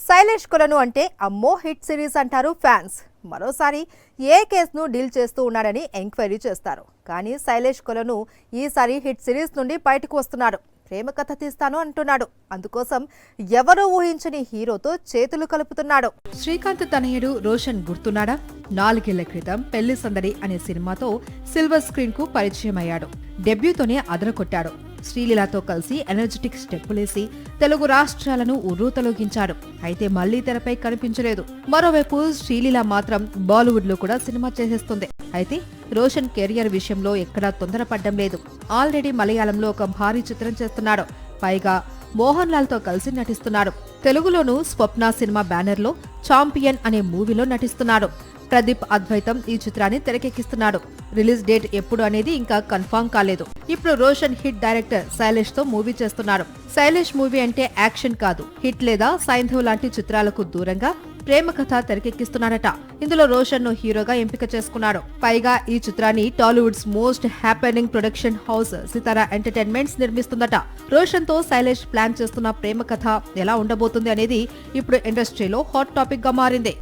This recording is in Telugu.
శైలేష్ కొలను అంటే అమ్మో హిట్ సిరీస్ అంటారు ఫ్యాన్స్. మరోసారి ఏ కేసును డీల్ చేస్తూ ఉన్నాడని ఎంక్వైరీ చేస్తారు. కానీ శైలేష్ కొలను ఈసారి హిట్ సిరీస్ నుండి బయటకు వస్తున్నాడు. ప్రేమ కథ తీస్తాను అంటున్నాడు. అందుకోసం ఎవరూ ఊహించని హీరోతో చేతులు కలుపుతున్నాడు. శ్రీకాంత్ తనయుడు రోషన్ గుర్తున్నాడా? 4 ఏళ్ల క్రితం పెళ్లి సందడి అనే సినిమాతో సిల్వర్ స్క్రీన్ కు పరిచయం అయ్యాడు. డెబ్యూతోనే అదరకొట్టాడు. శ్రీలీలతో కలిసి ఎనర్జెటిక్ స్టెప్పులేసి తెలుగు రాష్ట్రాలను ఉర్రూతలొగించాడు. అయితే మళ్లీ తెరపై కనిపించలేదు. మరోవైపు శ్రీలీల మాత్రం బాలీవుడ్ లో కూడా సినిమా చేసేస్తుంది. అయితే రోషన్ కెరియర్ విషయంలో ఎక్కడా తొందరపడ్డం లేదు. ఆల్రెడీ మలయాళంలో ఒక భారీ చిత్రం చేస్తున్నాడు. పైగా మోహన్ లాల్ తో కలిసి నటిస్తున్నాడు. తెలుగులోనూ స్వప్న సినిమా బ్యానర్ లో ఛాంపియన్ అనే మూవీలో నటిస్తున్నాడు. ప్రదీప్ అద్వైతం ఈ చిత్రాన్ని తెరకెక్కిస్తున్నాడు. రిలీజ్ డేట్ ఎప్పుడు అనేది ఇంకా కన్ఫర్మ్ కాలేదు. ఇప్పుడు రోషన్ హిట్ డైరెక్టర్ శైలేష్ తో మూవీ చేస్తున్నాడు. శైలేష్ మూవీ అంటే యాక్షన్ కాదు, హిట్ లేదా సైంధవ్ లాంటి చిత్రాలకు దూరంగా ప్రేమ కథ తెరకెక్కిస్తున్నాడట. ఇందులో రోషన్ ను హీరోగా ఎంపిక చేసుకున్నాడు. పైగా ఈ చిత్రాన్ని Tollywood's most happening production house Sitara entertainments నిర్మిస్తుందట. రోషన్ తో శైలేష్ ప్లాన్ చేస్తున్న ప్రేమ కథ ఎలా ఉండబోతుంది అనేది ఇప్పుడు ఇండస్ట్రీలో హాట్ టాపిక్ గా మారింది.